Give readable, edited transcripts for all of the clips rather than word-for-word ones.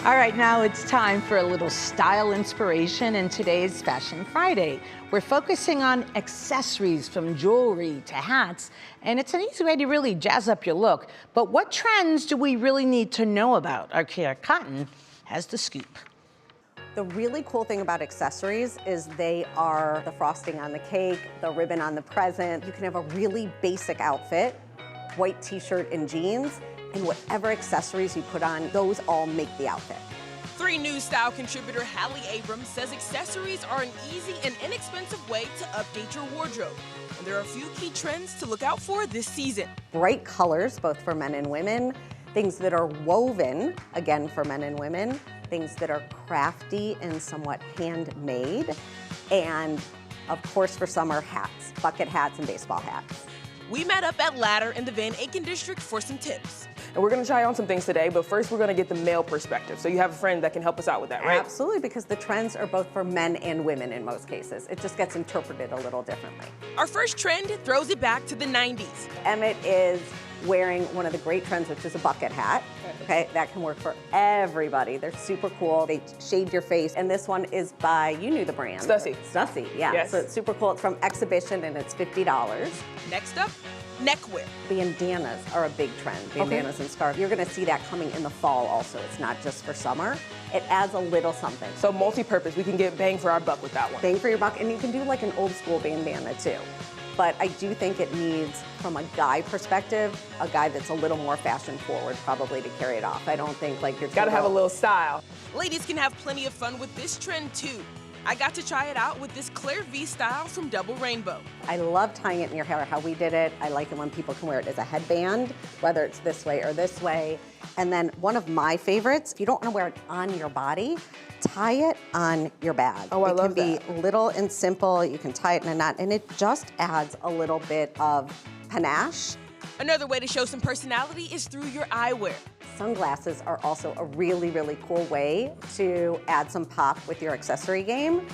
All right, now it's time for a little style inspiration in today's Fashion Friday. We're focusing on accessories from jewelry to hats, and it's an easy way to really jazz up your look. But what trends do we really need to know about? Our Kierra Cotton has the scoop. The really cool thing about accessories is they are the frosting on the cake, the ribbon on the present. You can have a really basic outfit, white t-shirt and jeans, and whatever accessories you put on, those all make the outfit. 3 News Style Contributor Hallie Abrams says accessories are an easy and inexpensive way to update your wardrobe. And there are a few key trends to look out for this season. Bright colors, both for men and women, things that are woven, again for men and women, things that are crafty and somewhat handmade, and of course for summer, hats, bucket hats and baseball hats. We met up at Ladder in the Van Aken district for some tips. And we're gonna try on some things today, but first we're gonna get the male perspective. So you have a friend that can help us out with that, right? Absolutely, because the trends are both for men and women in most cases. It just gets interpreted a little differently. Our first trend throws it back to the 90s. Emmett is wearing one of the great trends, which is a bucket hat. Okay, that can work for everybody. They're super cool. They shade your face. And this one is by, you knew the brand. Stussy. Stussy, yeah. Yes. So it's super cool. It's from Exhibition and it's $50. Next up, neckwear. Bandanas are a big trend, bandanas and scarves. You're gonna see that coming in the fall also. It's not just for summer. It adds a little something. So multi-purpose, we can get bang for our buck with that one. Bang for your buck, and you can do like an old school bandana too. But I do think it needs, from a guy perspective, a guy that's a little more fashion forward probably to carry it off. I don't think like you're Gotta have a little style. Ladies can have plenty of fun with this trend too. I got to try it out with this Claire V style from Double Rainbow. I love tying it in your hair, how we did it. I like it when people can wear it as a headband, whether it's this way or this way. And then one of my favorites, if you don't want to wear it on your body, tie it on your bag. Oh, I love that. It can be little and simple. You can tie it in a knot, and it just adds a little bit of panache. Another way to show some personality is through your eyewear. Sunglasses are also a really, really cool way to add some pop with your accessory game.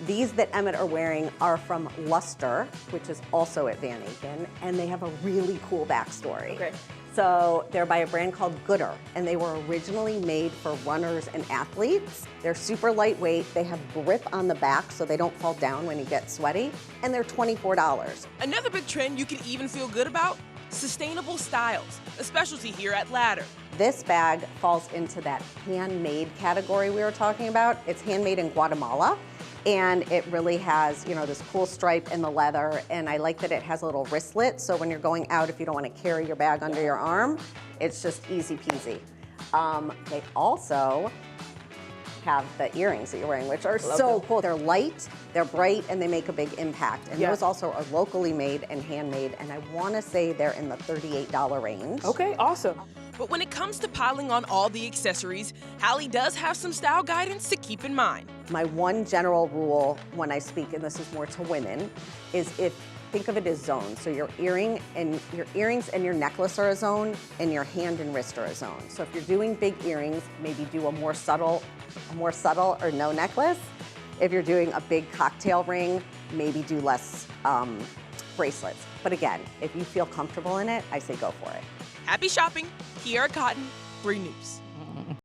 These that Emmett are wearing are from Luster, which is also at Van Aken, and they have a really cool backstory. Okay. So they're by a brand called Gooder, and they were originally made for runners and athletes. They're super lightweight, they have grip on the back so they don't fall down when you get sweaty, and they're $24. Another big trend you can even feel good about, sustainable styles, a specialty here at Ladder. This bag falls into that handmade category we were talking about. It's handmade in Guatemala, and it really has, you know, this cool stripe in the leather, and I like that it has a little wristlet, so when you're going out, if you don't want to carry your bag under your arm, it's just easy peasy. They also have the earrings that you're wearing, which are so cool. They're light, they're bright, and they make a big impact. And those also are locally made and handmade, and I want to say they're in the $38 range. Okay, awesome. But when it comes to piling on all the accessories, Hallie does have some style guidance to keep in mind. My one general rule when I speak, and this is more to women, is think of it as zones. So your earrings and your necklace are a zone, and your hand and wrist are a zone. So if you're doing big earrings, maybe do a more subtle or no necklace. If you're doing a big cocktail ring, maybe do less bracelets. But again, if you feel comfortable in it, I say go for it. Happy shopping. Kierra Cotton, 3 News.